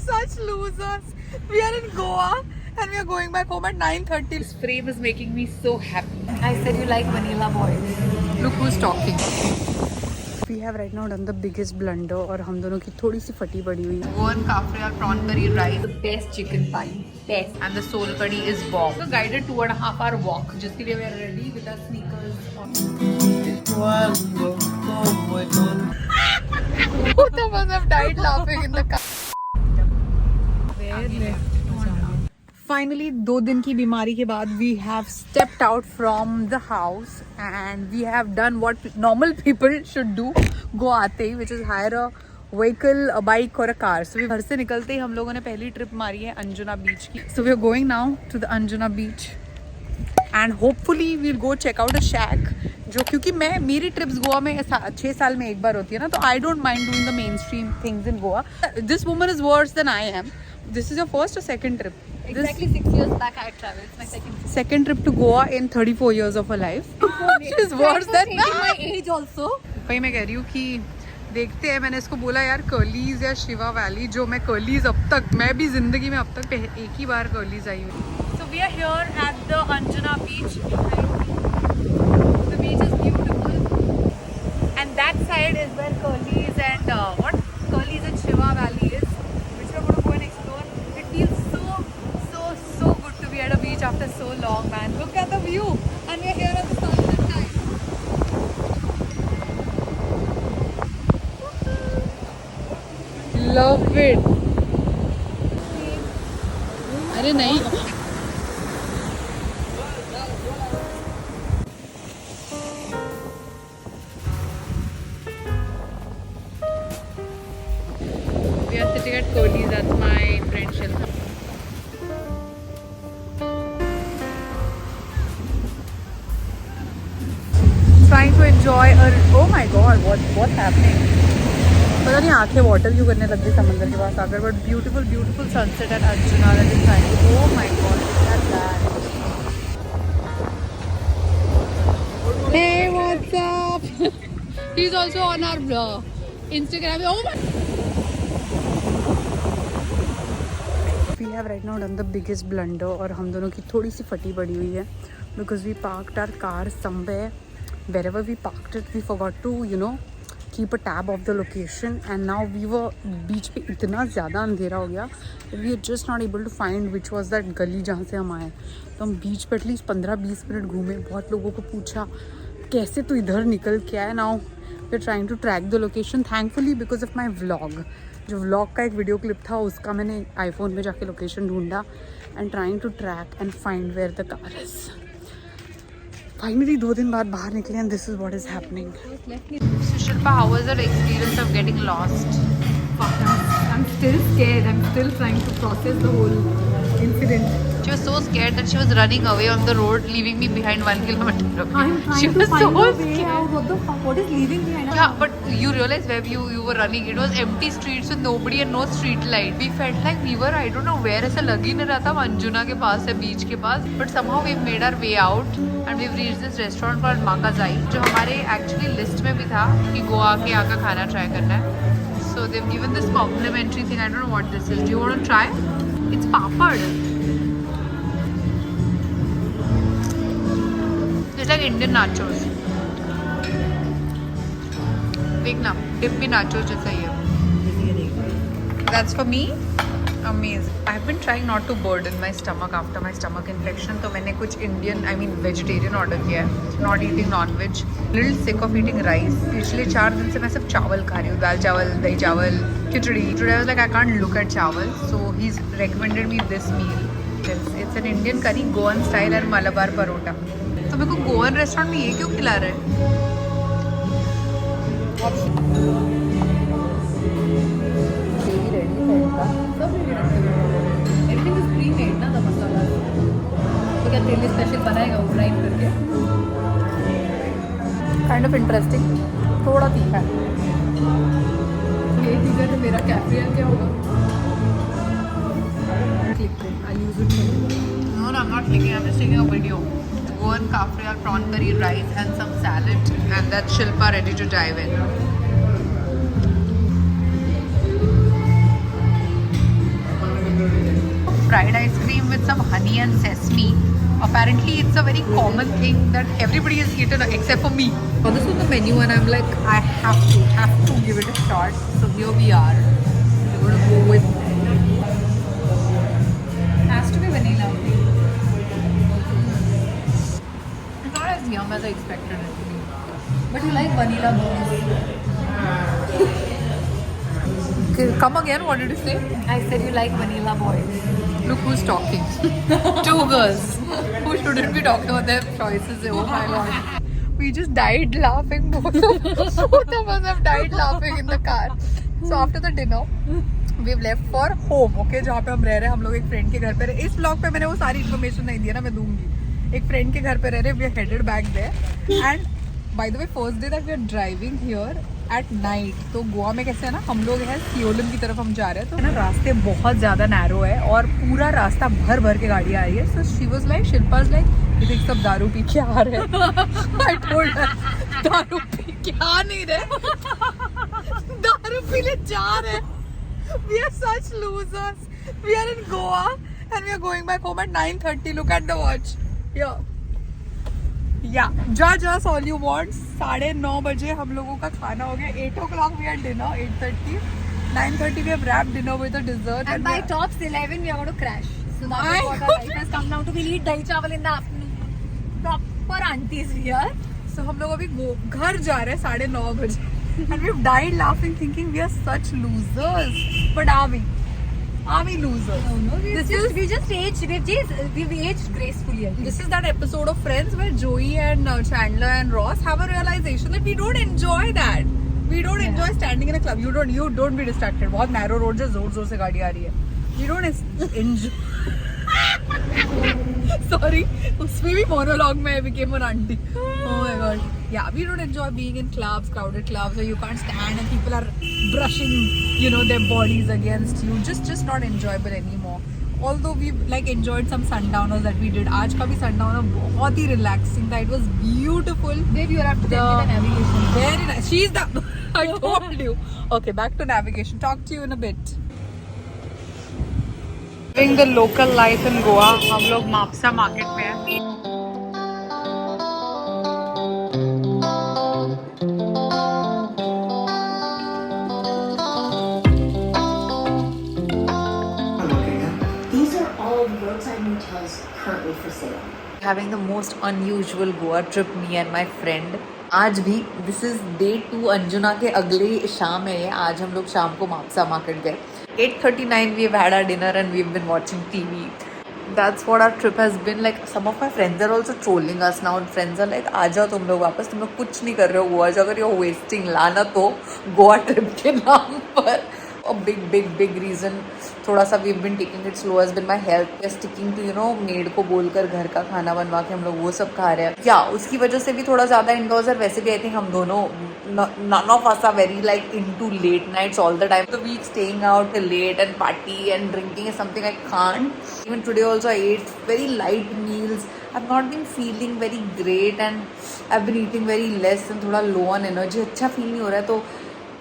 such losers. We are in Goa and we are going back home at 9:30. This frame is making me so happy. I said you like vanilla boys. Look who's talking. We have right now done the biggest blunder और हम दोनों की थोड़ी सी फटी पड़ी हुई है. Goan Kafrial prawn curry rice, The best chicken pie. Best. and the soul curry is bomb. The guided 2.5 hour walk जिसके लिए we are ready with our sneakers on. Both of us have died laughing in the car. Finally, 2 दिन की बीमारी के बाद we have stepped out from the house and we have done what normal people should do. Go आते ही, which is hire a vehicle, a bike or a car. So घर से निकलते ही हम लोगों ने पहली ट्रिप मारी है अंजुना बीच की. So we are going now to the Anjuna beach and hopefully we'll go check out a shack. जो क्योंकि मेरी ट्रिप्स गोवा में 6 साल में एक बार होती है ना, तो I don't mind doing the mainstream things in Goa. This woman is worse than I am. This is your first or second trip? Exactly 6 years back I traveled. It's my second trip to Goa in 34 years of her life. Which is worse than my age also. भाई मैं कह रही हूँ कि देखते हैं. मैंने इसको बोला यार कर्लीज या शिवा वैली, जो मैं कर्लीज अब तक, मैं भी जिंदगी में अब तक एक ही बार कर्लीज आई हूँ. So we are here at the Anjuna beach. The beach is beautiful and that side is where Curly's and Curly's and Shiva Valley is, which we're going to go and explore. It feels so good to be at a beach after so long, man. Look at the view and we're here at the sunset time. Love it. अरे नहीं, we are sitting at Kohli's. That's my friend Shilpa. Trying to enjoy a. Oh my God, what's happening? पता नहीं आंखें water क्यों करने लग गई समंदर के पास आकर. But beautiful sunset at Anjuna that is shining. Oh my God, look at that. Hey, what's up? He's also on our Instagram. Oh my. We have right now done the biggest blunder और हम दोनों की थोड़ी सी फटी पड़ी हुई है because we parked our car somewhere. Wherever we parked it, we forgot to keep a tab of the location and now we were beach पे इतना ज़्यादा अंधेरा हो गया that we are just not able to find which was that गली जहाँ से हम आए. तो हम बीच पे एटलीस्ट 15-20 मिनट घूमे. बहुत लोगों को पूछा कैसे तो इधर निकल के आए. Now we are trying to track the location. Thankfully because of my vlog, जो व्लॉग का एक वीडियो क्लिप था उसका मैंने आईफोन में जाके लोकेशन ढूंढा and trying to track and find where the car is. Finally 2 दिन बाद बाहर निकले and this is what is happening. So Shilpa, how was your experience of getting lost? I'm still scared. I'm still trying to process the whole incident. She was so scared that she was running away on the road, leaving me behind 1 kilometer. I'm trying She to was find so a way scared. out. What the fuck? What is leaving behind? Yeah, but you realize where you were running. It was empty streets with nobody and no street light. We felt like we were, I don't know where, ऐसा लग ही नहीं रहा था. अंजुना के पास है, बीच के पास. But somehow we've made our way out and we've reached this restaurant called Makazai, जो हमारे actually list में भी था कि गोवा के यहाँ का खाना try करना है. So they've given this complimentary thing. I don't know what this is. Do you want to try? It's papad. It's like Indian nachos. देखना, dip भी nachos जैसा ही है. That's for me. Amazing. I've been trying not to burden my stomach after my stomach infection. तो मैंने कुछ Indian, vegetarian order किया है. Not eating non-veg. Little sick of eating rice. पिछले 4 दिन से मैं सिर्फ चावल खा रही हूँ. दाल चावल, दही चावल, खिचड़ी. Today I was like I can't look at चावल. So he's recommended me this meal. It's an Indian curry, Goan style and Malabar parota. तो मेरे को गोवन रेस्टोरेंट में ये क्यों खिला रहे हैं? Everything is pre-made ना, the masala. तो क्या तेल स्पेशल बनाएगा वो ग्राइंड करके? Kind of interesting. थोड़ा तीखा है. ये तीखा तो मेरा कैप्रियन क्या होगा? Click it. I'll use it for you. No, I'm not clicking. I'm just taking a video. Goan Kafrial prawn curry rice and some salad, and that's Shilpa ready to dive in. fried ice cream with some honey and sesame. Apparently, it's a very common thing that everybody has eaten except for me. So this was the menu, and I'm like, I have to give it a shot. So here we are. We're gonna go with. Has to be vanilla. It's not as yum as I expected it to be. But you like vanilla boys. Okay, come again. What did you say? I said you like vanilla boys. Look who's talking. Two girls who shouldn't be talking about their choices. Oh my god. We just died laughing. Both of us have died laughing in the car. So after the dinner, we've left for home. Okay, जहाँ पे हम रह रहे हैं, हम लोग एक friend के घर पे रहे. इस ब्लॉग पे मैंने वो सारी इन्फॉर्मेशन नहीं दी है ना, मैं दूंगी. एक फ्रेंड के घर पे रह रहे. We are headed back there. And by the way, first day that we are driving here at night. तो गोवा में कैसे है ना, हम लोग हैं सियोलिम की तरफ हम जा रहे हैं. तो है ना, रास्ते बहुत ज़्यादा नैरो है और पूरा रास्ता भर भर के गाड़ी आ रही है. So she was like, Shilpa's like, you think सब दारू पी के आ रहे हैं. I told her, दारू पी के आ नहीं रहे, दारू पीने जा रहे हैं. We are such losers. We are in Goa and we are going back home at 9:30. Look at the watch. Yeah. Yeah, judge us all you want. 9:30 बजे हम लोगों का खाना हो गया. 8 o'clock we had dinner. 8:30. 9:30 we have wrapped dinner with a dessert. And by tops 11 we are going to crash. So that's what our life has come down to. We'll eat dahi chawal in the afternoon. Proper aunties here. So हम लोग अभी घर जा रहे हैं 9:30 बजे. And we've died laughing thinking we are such losers. But are we? Are we losers? No, we just aged. We've aged gracefully. This is that episode of Friends where Joey and Chandler and Ross have a realization that we don't enjoy that. We don't enjoy standing in a club. You don't be distracted. बहुत narrow road है, जोर जोर से गाड़ी आ रही है. We don't enjoy. Sorry, उसमें भी monologue में I became an auntie. Oh my god. Yeah, we don't enjoy being in clubs, crowded clubs where you can't stand and people are brushing, their bodies against you. Just not enjoyable anymore. Although we've like enjoyed some sundowners that we did. आज का भी sundowner बहुत ही relaxing था. It was beautiful. Babe, you have to tell me the navigation. Very nice. She's the. I told you. Okay, back to navigation. Talk to you in a bit. Living the local life in Goa. हम लोग Mapusa market में हैं. Currently for sale. Having the most unusual Goa trip, me and my friend. आज भी this is day 2 Anjuna के अगले शाम है ये. आज हम लोग शाम को मापसा मार्केट गए. 8:39 we've had our dinner and we've been watching TV. That's what our trip has been like. Some of my friends are also trolling us now. Friends are like, आ जाओ तुम लोग वापस, तुम लोग कुछ नहीं कर रहे हो गोवा जाकर, you're wasting. लाना तो गोवा ट्रिप के नाम पर. A big reason थोड़ा सा we've been taking it slow has been my health. We're sticking to maid को बोलकर घर का खाना बनवा के हम लोग वो सब खा रहे हैं. Yeah, उसकी वजह से भी थोड़ा ज़्यादा इंडोर्स. और वैसे भी I think हम दोनों none of us are very like into late nights all the time. The week staying out till late and party and drinking is something I can't. Even today also I ate very light meals. I've not been feeling very great and I've been eating very less and थोड़ा low on energy. अच्छा feel नहीं हो रहा है, तो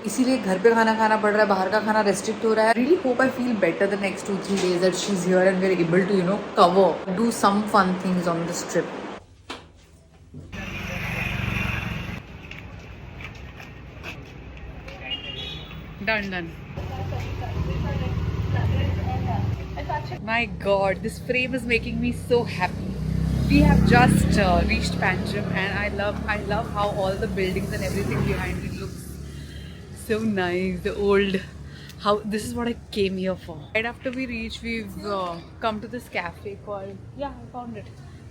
इसीलिए घर पे खाना खाना पड़ रहा है. बाहर का खाना रेस्ट्रिक्ट हो रहा है. Really hope I feel better the next 2-3 days that she's here and we're able to cover, do some fun things on this trip. Done. My god, this frame is making me so happy. We have just reached Panjim and I love how all the buildings and everything behind it looks so nice. The old how this is what I came here for. Right after we reach, we've come to this cafe called, I found it,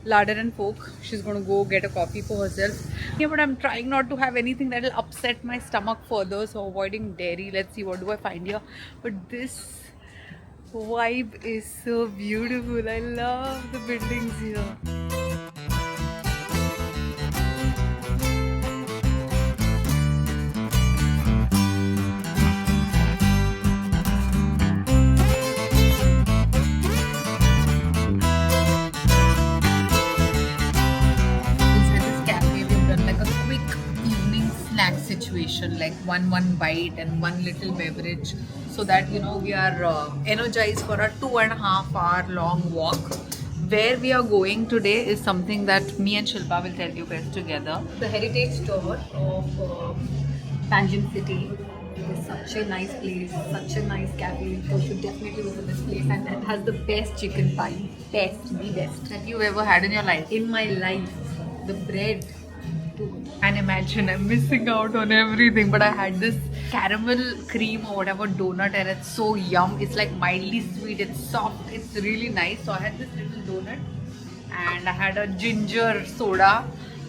Larder and Folk. She's gonna go get a coffee for herself. Yeah, but I'm trying not to have anything that will upset my stomach further, so avoiding dairy. Let's see what do I find here. But this vibe is so beautiful. I love the buildings here. Situation, like one bite and one little beverage. so that you know we are energized for a 2.5 hour long walk. Where we are going today is something that me and Shilpa will tell you guys together. The heritage tour of Panjim City is such a nice place, such a nice cafe. So you should definitely visit this place, and it has the best chicken pie. Best, the best. That you ever had in your life. In my life, the bread. And imagine I'm missing out on everything, but I had this caramel cream or whatever donut and it's so yum. It's like mildly sweet, it's soft, it's really nice. So I had this little donut and I had a ginger soda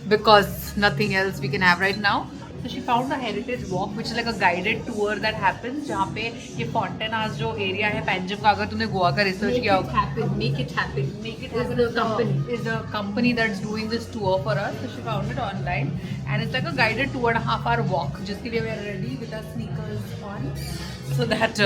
because nothing else we can have right now. So she found a heritage walk which is like a guided tour that happens जहाँ पे ये Fontainebleau जो area है पैंजिम का, अगर तूने गोवा का research किया होगा, Make it happen. Make it happen. is a company that's doing this tour for us. So she found it online and it's like a guided 2.5 hour walk. जिसके लिए we are ready with our sneakers on, so that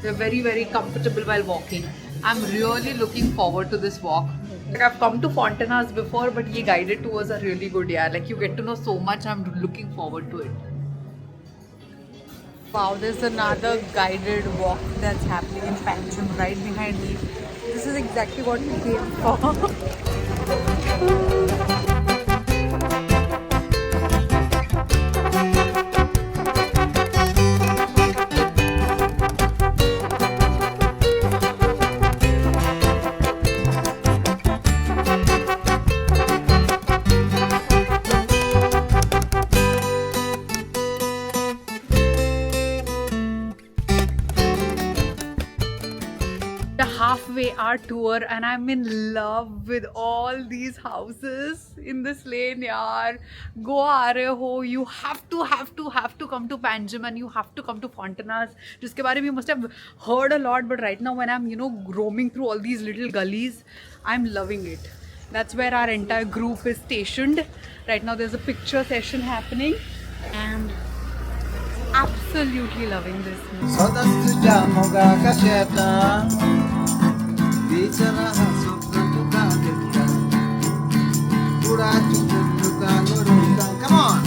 we're very very comfortable while walking. I'm really looking forward to this walk. Like I've come to Fontainebleau before, but ये guided tours are really good. Yeah, like you get to know so much. I'm looking forward to it. Wow, there's another guided walk that's happening in Panjim right behind me. This is exactly what we came for. Halfway our tour and I'm in love with all these houses in this lane. Yaar, Goa aa rahe ho, you have to come to Panjim and you have to come to Fontainebleau. जिसके बारे में you must have heard a lot, but right now when I'm roaming through all these little gullies, I'm loving it. That's where our entire group is stationed. Right now there's a picture session happening and absolutely loving this. Come on.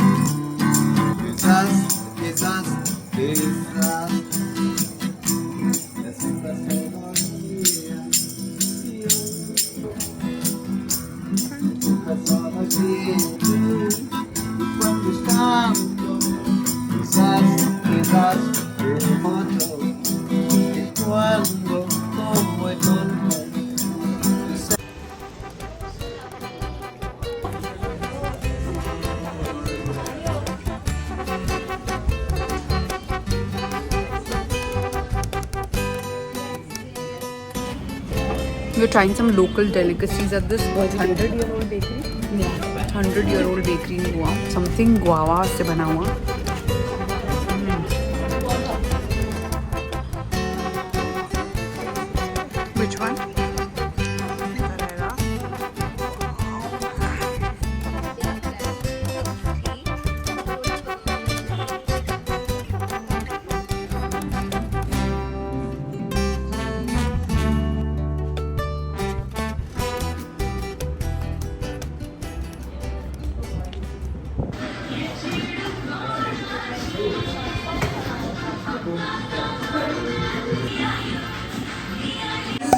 We're trying some local delicacies at this 100-year-old bakery. Yeah. 100-year-old bakery in Goa. Something guava से बना हुआ. Which one?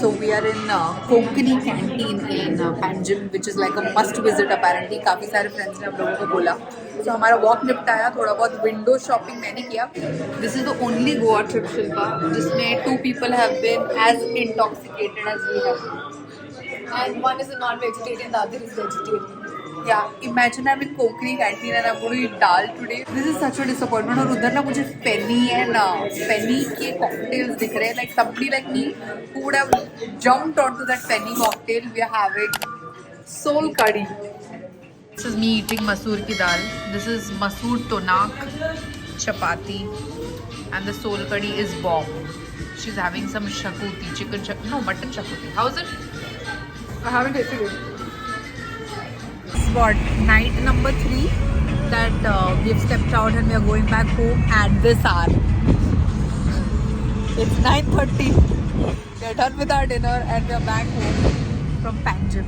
So we are in Konkani canteen in Panjim, which is like a must visit apparently. काफी सारे friends ने हम लोगों को बोला. So हमारा walk निपटाया, थोड़ा बहुत window shopping मैंने किया. This is the only Goa trip, Shilpa, जिसमें 2 people have been as intoxicated as we have been. And one is a non-vegetarian, the other is vegetarian. Yeah, imagine I'm in Konkani canteen and I'm going to eat dal today. This is such a disappointment. और उधर ना मुझे Fenny and Fenny के cocktails दिख रहे हैं. Like somebody like me who would have jumped onto that Fenny cocktail. We are having soul curry. This is me eating masoor ki dal. This is masoor tonak, chapati, and the soul curry is bomb. She's having some shakuti, mutton shakuti. How is it? I haven't tasted it. What, night number 3 that we've stepped out and we are going back home at this hour. It's 9:30. We're done with our dinner and we're back home from Panjim.